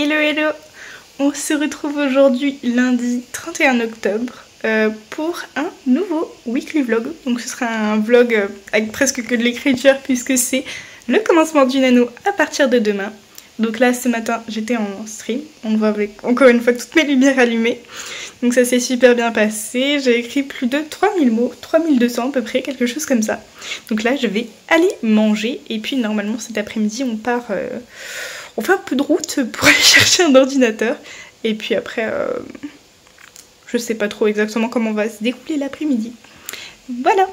Hello hello. On se retrouve aujourd'hui lundi 31 octobre pour un nouveau weekly vlog. Donc ce sera un vlog avec presque que de l'écriture puisque c'est le commencement du nano à partir de demain. Donc là ce matin j'étais en stream, on voit avec encore une fois toutes mes lumières allumées. Donc ça s'est super bien passé, j'ai écrit plus de 3000 mots, 3200 à peu près, quelque chose comme ça. Donc là je vais aller manger et puis normalement cet après-midi on part... on fait un peu de route pour aller chercher un ordinateur. Et puis après, je sais pas trop exactement comment va se découler l'après-midi. Voilà.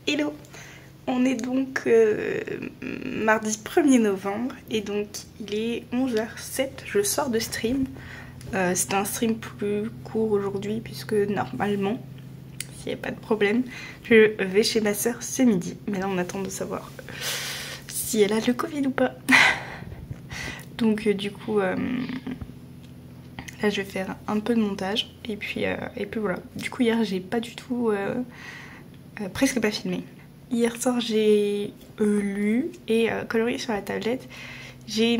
Hello! On est donc mardi 1er novembre et donc il est 11h07, je sors de stream. C'est un stream plus court aujourd'hui puisque normalement, s'il n'y a pas de problème, je vais chez ma soeur ce midi. Mais là on attend de savoir si elle a le Covid ou pas. Donc du coup, là je vais faire un peu de montage et puis voilà. Du coup hier j'ai pas du tout, presque pas filmé. Hier soir j'ai lu et colorié sur la tablette. J'ai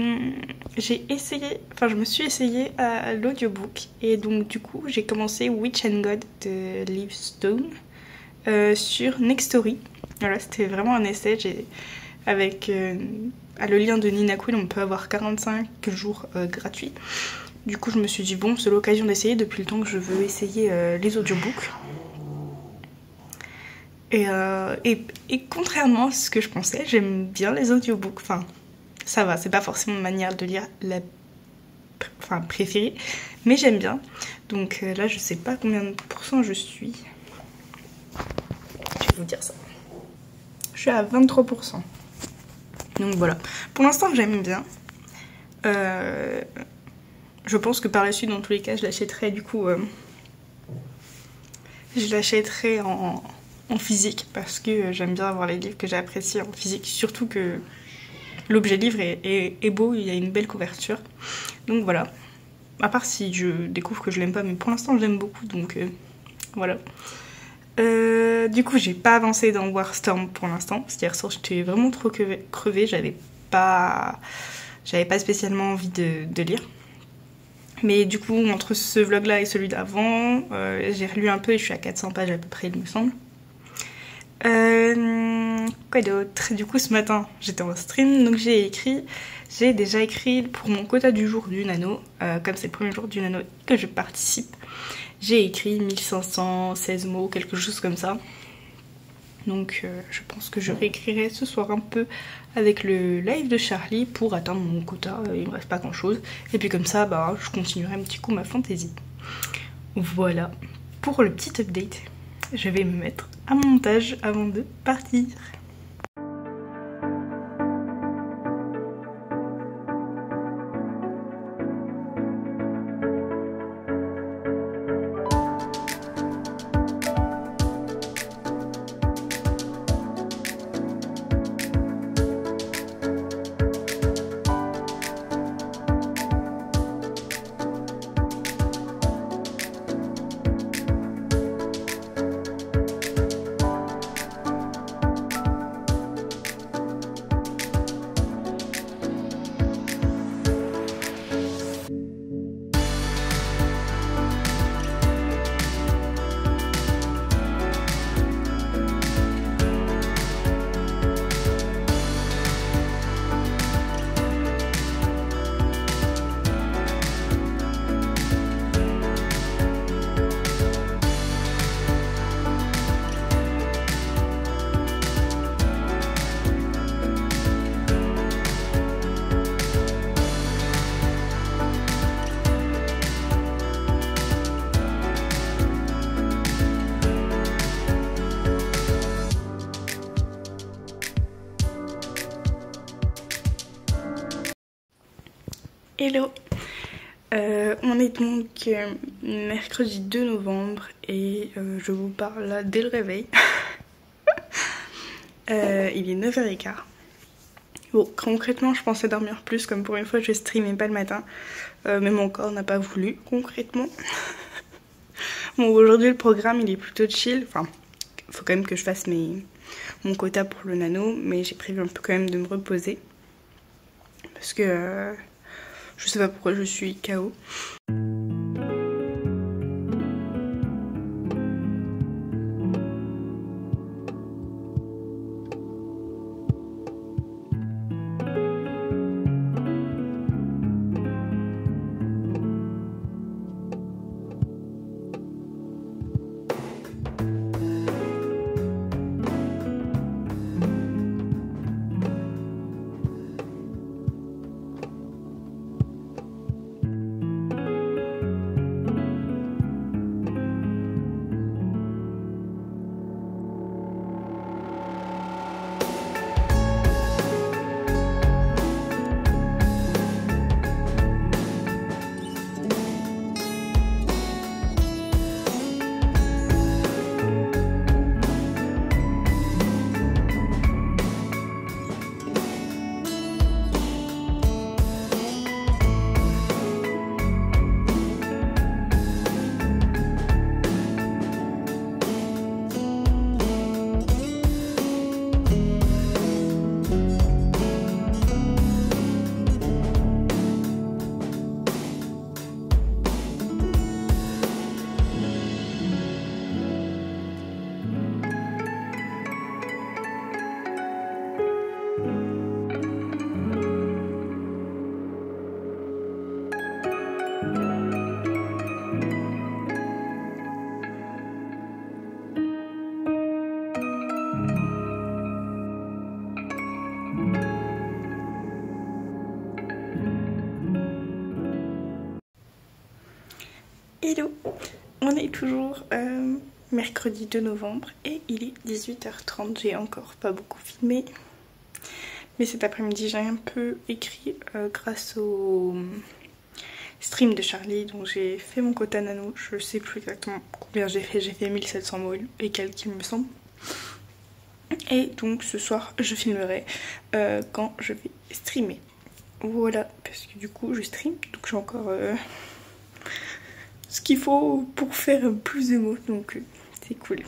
essayé, enfin je me suis essayée à l'audiobook et donc du coup j'ai commencé Witch and God de Liv Stone sur Nextory. Voilà, c'était vraiment un essai. Avec le lien de Nina Quill on peut avoir 45 jours gratuits. Du coup je me suis dit bon, c'est l'occasion d'essayer depuis le temps que je veux essayer les audiobooks. Et contrairement à ce que je pensais, j'aime bien les audiobooks. Enfin, ça va, c'est pas forcément ma manière de lire préférée, mais j'aime bien. Donc là, je sais pas combien de pourcents je suis. Je vais vous dire ça. Je suis à 23%. Donc voilà. Pour l'instant, j'aime bien. Je pense que par la suite, dans tous les cas, je l'achèterai du coup. Je l'achèterai en physique parce que j'aime bien avoir les livres que j'ai appréciés en physique, surtout que l'objet livre est beau, il y a une belle couverture. Donc voilà. À part si je découvre que je l'aime pas, mais pour l'instant je l'aime beaucoup, donc voilà. Du coup j'ai pas avancé dans Warstorm pour l'instant, parce qu'hier soir j'étais vraiment trop crevée, j'avais pas spécialement envie de lire. Mais du coup entre ce vlog là et celui d'avant, j'ai relu un peu et je suis à 400 pages à peu près il me semble. Quoi d'autre? Du coup ce matin j'étais en stream, donc j'ai déjà écrit pour mon quota du jour du nano, comme c'est le premier jour du nano que je participe, j'ai écrit 1516 mots, quelque chose comme ça. Donc je pense que je réécrirai ce soir un peu avec le live de Charlie pour atteindre mon quota, il me reste pas grand chose. Et puis comme ça bah, je continuerai un petit coup ma fantaisie. Voilà pour le petit update. Je vais me mettre à mon montage avant de partir. Hello, on est donc mercredi 2 novembre et je vous parle là dès le réveil. Il est 9h15. Bon, concrètement je pensais dormir plus, comme pour une fois je streamais pas le matin, mais mon corps n'a pas voulu concrètement. Bon, aujourd'hui le programme il est plutôt chill, enfin il faut quand même que je fasse mon quota pour le nano, mais j'ai prévu un peu quand même de me reposer parce que je sais pas pourquoi je suis KO. est toujours mercredi 2 novembre et il est 18h30. J'ai encore pas beaucoup filmé. Mais cet après-midi j'ai un peu écrit grâce au stream de Charlie. Donc j'ai fait mon quota nano. Je sais plus exactement combien j'ai fait 1700 mots et quelques il me semble. Et donc ce soir je filmerai quand je vais streamer. Voilà, parce que du coup je stream, donc j'ai encore ce qu'il faut pour faire plus de mots, donc c'est cool.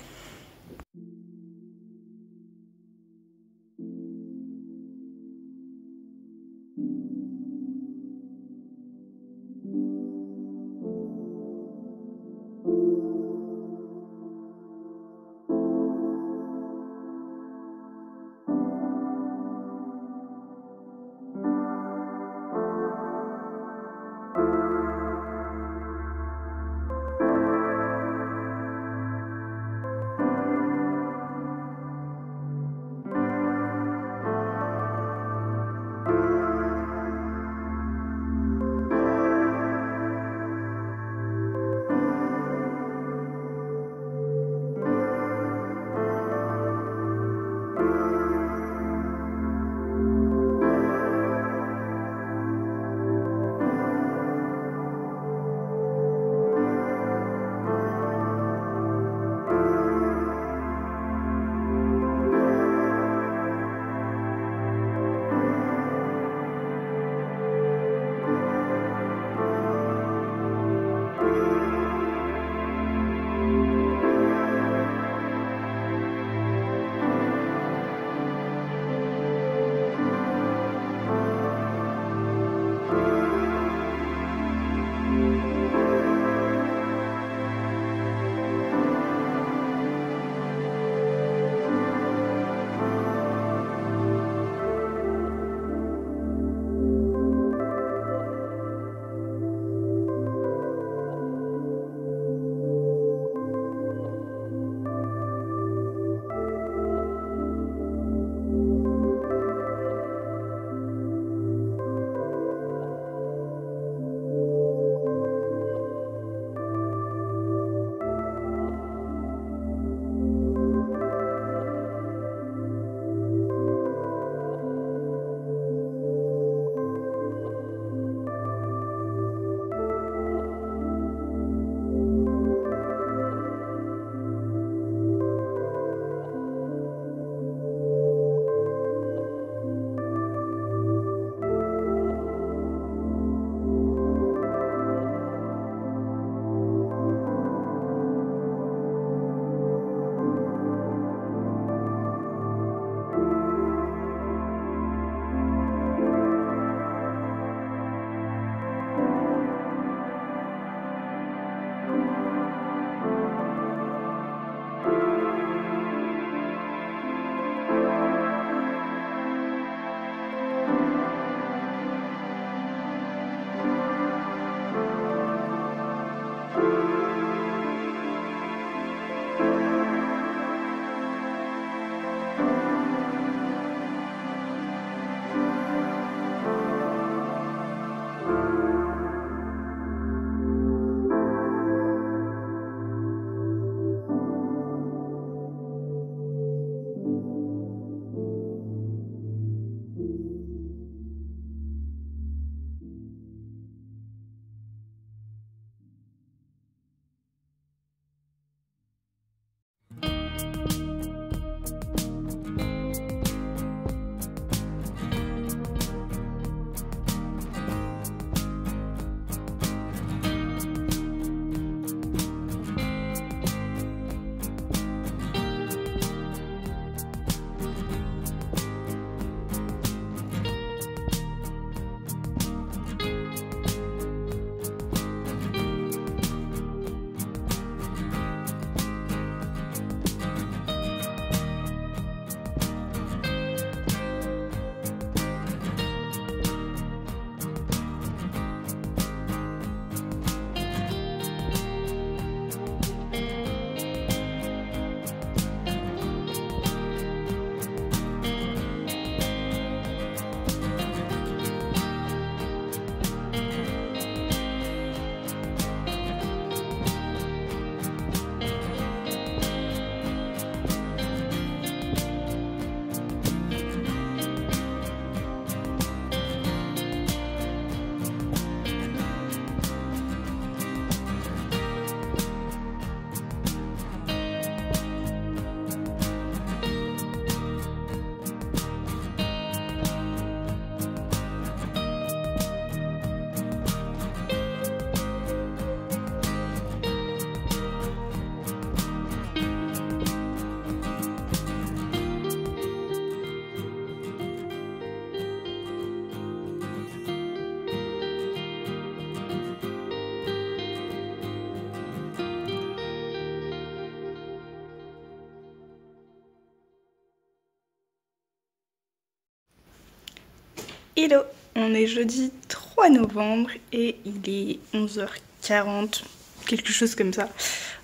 Hello, on est jeudi 3 novembre et il est 11h40, quelque chose comme ça.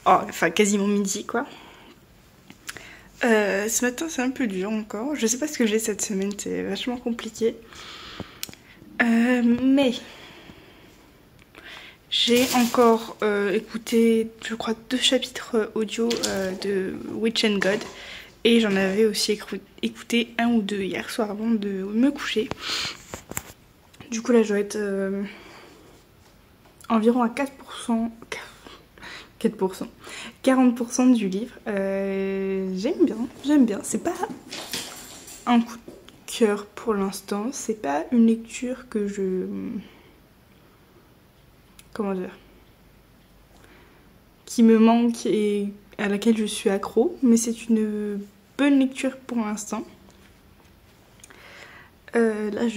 Oh, enfin quasiment midi quoi. Ce matin c'est un peu dur encore, je sais pas ce que j'ai cette semaine, c'est vachement compliqué. Mais j'ai encore écouté, je crois, 2 chapitres audio de Witch and God. Et j'en avais aussi écouté 1 ou 2 hier soir avant de me coucher. Du coup là je dois être environ à 4%, 40% du livre. J'aime bien. C'est pas un coup de cœur pour l'instant. C'est pas une lecture que je... Comment dire, qui me manque et à laquelle je suis accro. Mais c'est une bonne lecture pour l'instant. Là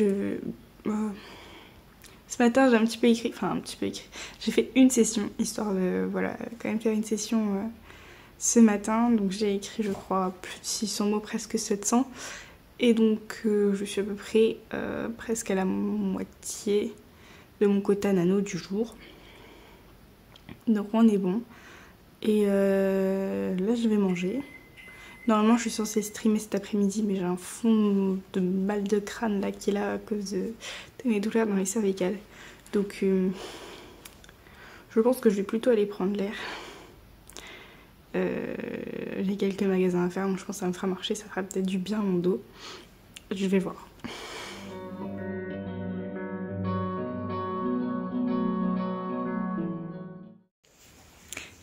ce matin j'ai un petit peu écrit, j'ai fait une session, histoire de, voilà, quand même faire une session ce matin. Donc j'ai écrit je crois plus de 600 mots, presque 700. Et donc je suis à peu près presque à la moitié de mon quota nano du jour. Donc on est bon. Et là je vais manger. Normalement je suis censée streamer cet après-midi, mais j'ai un fond de mal de crâne là qui est là à cause de mes douleurs dans les cervicales. Donc je pense que je vais plutôt aller prendre l'air. J'ai quelques magasins à faire, donc je pense que ça me fera marcher, ça fera peut-être du bien à mon dos. Je vais voir.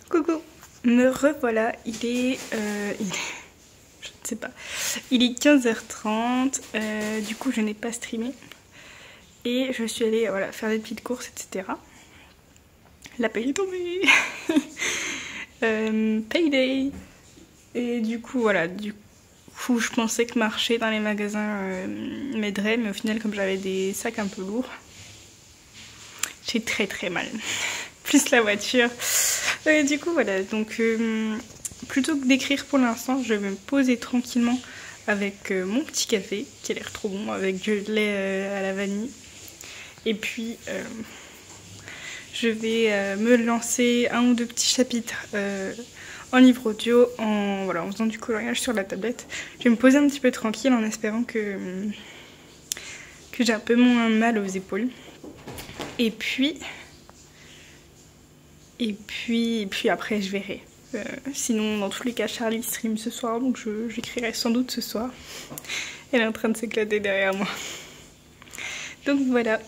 Coucou, me revoilà, il est je ne sais pas, il est 15h30, du coup je n'ai pas streamé et je suis allée voilà, faire des petites courses, etc. La paye est tombée. Payday. Et du coup voilà, je pensais que marcher dans les magasins m'aiderait, mais au final comme j'avais des sacs un peu lourds, j'ai très mal. Plus la voiture. Du coup voilà, donc plutôt que d'écrire pour l'instant, je vais me poser tranquillement avec mon petit café qui a l'air trop bon, avec du lait à la vanille. Et puis je vais me lancer 1 ou 2 petits chapitres en livre audio, en faisant du coloriage sur la tablette. Je vais me poser un petit peu tranquille en espérant que j'ai un peu moins mal aux épaules. Et puis après je verrai. Sinon dans tous les cas Charlie stream ce soir, donc j'écrirai sans doute ce soir. Elle est en train de s'éclater derrière moi. Donc voilà.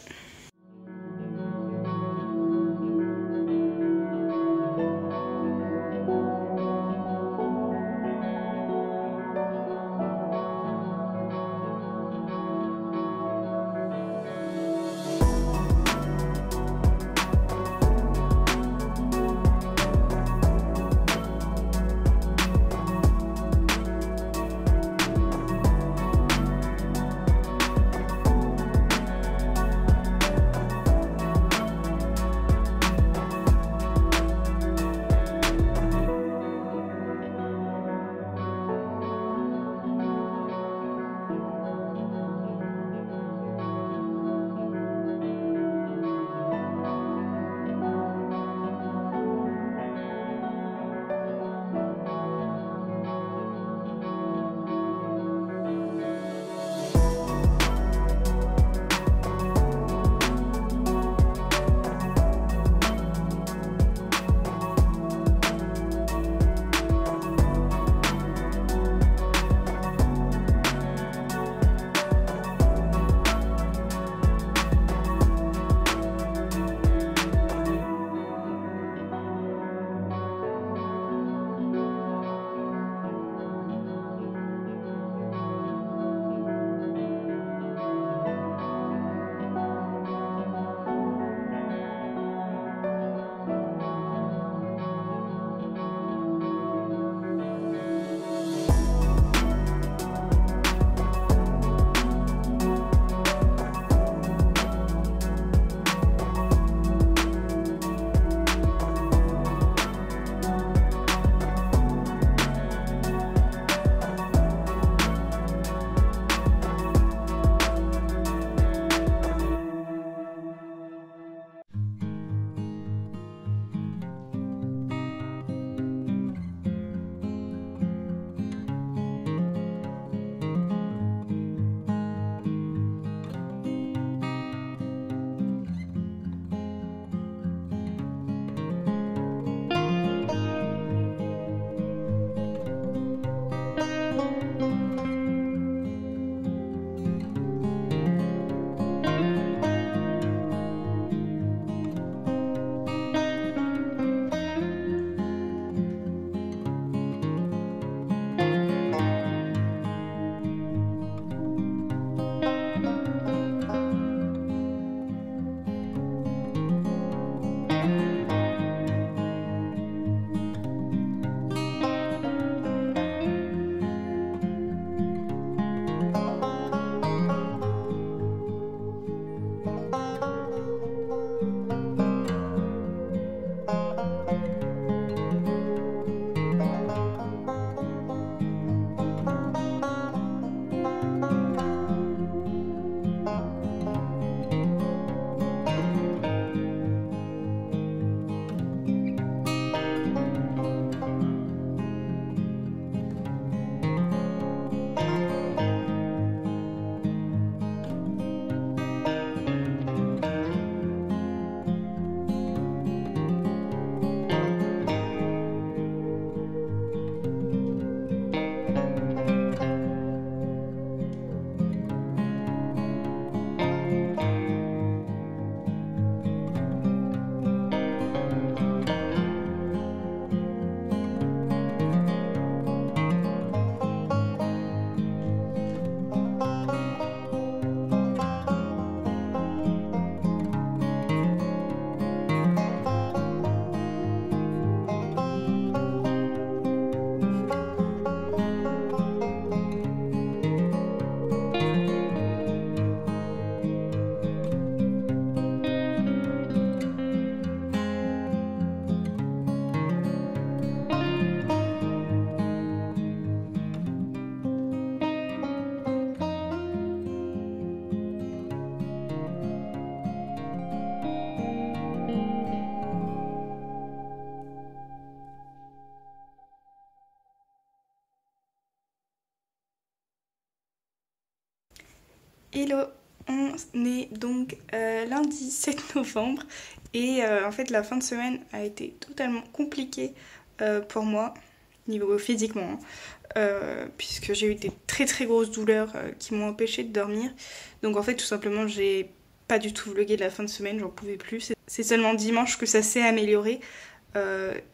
Hello, on est donc lundi 7 novembre et en fait la fin de semaine a été totalement compliquée pour moi, niveau physiquement, puisque j'ai eu des très très grosses douleurs qui m'ont empêché de dormir. Donc en fait tout simplement j'ai pas du tout vlogué de la fin de semaine, j'en pouvais plus. C'est seulement dimanche que ça s'est amélioré.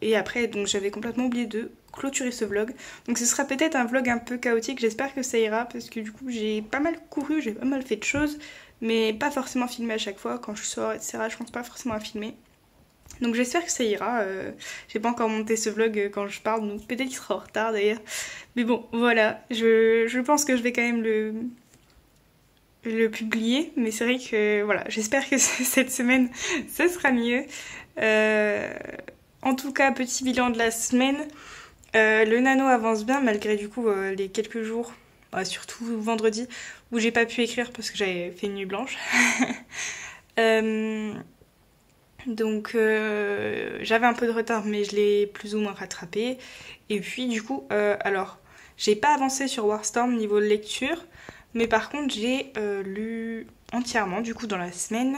Et après, donc j'avais complètement oublié de clôturer ce vlog. Donc ce sera peut-être un vlog un peu chaotique, j'espère que ça ira parce que du coup j'ai pas mal couru, j'ai pas mal fait de choses, mais pas forcément filmé à chaque fois. Quand je sors, etc., je pense pas forcément à filmer. Donc j'espère que ça ira. J'ai pas encore monté ce vlog quand je parle, donc peut-être qu'il sera en retard d'ailleurs. Mais bon, voilà, je pense que je vais quand même le publier, mais c'est vrai que voilà, j'espère que cette semaine ça sera mieux. En tout cas, petit bilan de la semaine. Le nano avance bien malgré du coup les quelques jours, surtout vendredi, où j'ai pas pu écrire parce que j'avais fait une nuit blanche. Donc j'avais un peu de retard mais je l'ai plus ou moins rattrapé. Et puis du coup, alors j'ai pas avancé sur Warstorm niveau lecture, mais par contre j'ai lu entièrement du coup dans la semaine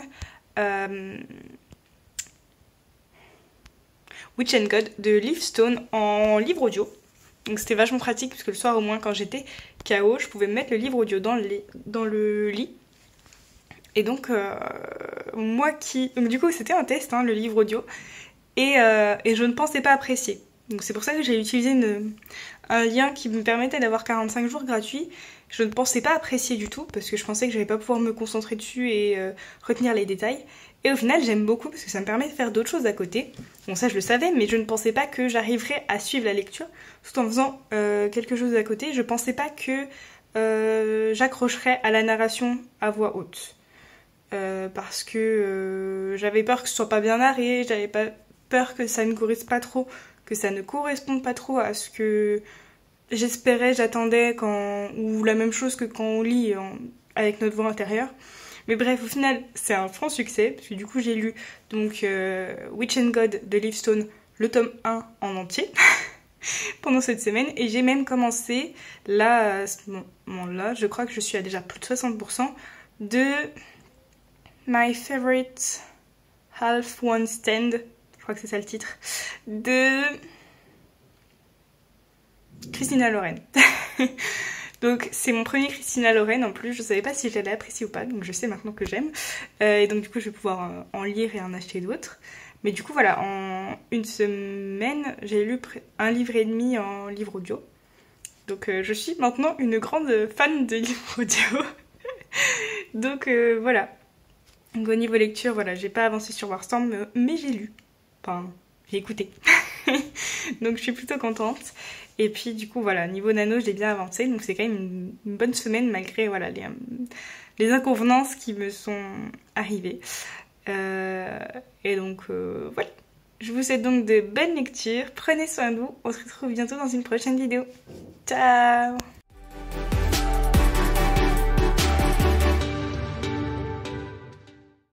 Witch and God de Leafstone en livre audio. Donc c'était vachement pratique parce que le soir au moins quand j'étais KO, je pouvais mettre le livre audio dans le lit. Et donc donc du coup c'était un test, hein, le livre audio, et je ne pensais pas apprécier. Donc c'est pour ça que j'ai utilisé un lien qui me permettait d'avoir 45 jours gratuits. Je ne pensais pas apprécier du tout parce que je pensais que j'allais pas pouvoir me concentrer dessus et retenir les détails. Et au final j'aime beaucoup parce que ça me permet de faire d'autres choses à côté. Bon ça je le savais, mais je ne pensais pas que j'arriverais à suivre la lecture tout en faisant quelque chose à côté. Je pensais pas que j'accrocherais à la narration à voix haute. Parce que j'avais peur que ce soit pas bien narré, j'avais pas peur que ça ne corresponde pas trop à ce que j'espérais, j'attendais ou la même chose que quand on lit avec notre voix intérieure. Mais bref, au final, c'est un franc succès, parce que du coup j'ai lu donc Witch and God de Leafstone, le tome 1 en entier, pendant cette semaine, et j'ai même commencé, là, à ce moment-là, je crois que je suis à déjà plus de 60%, de My Favorite Half One Stand, je crois que c'est ça le titre, de Christina Loren. Donc c'est mon premier Christina Loren en plus, je savais pas si j'allais apprécier ou pas, donc je sais maintenant que j'aime. Et donc du coup je vais pouvoir en lire et en acheter d'autres. Mais du coup voilà, en une semaine, j'ai lu un livre et demi en livre audio. Donc je suis maintenant une grande fan de livres audio. Donc voilà. Donc au niveau lecture, voilà, j'ai pas avancé sur Warstorm, mais j'ai lu. Enfin, j'ai écouté. Donc je suis plutôt contente. Et puis du coup voilà, niveau nano j'ai bien avancé, donc c'est quand même une bonne semaine malgré voilà, les inconvenances qui me sont arrivées. Et donc voilà. Je vous souhaite donc de bonnes lectures, prenez soin de vous, on se retrouve bientôt dans une prochaine vidéo. Ciao!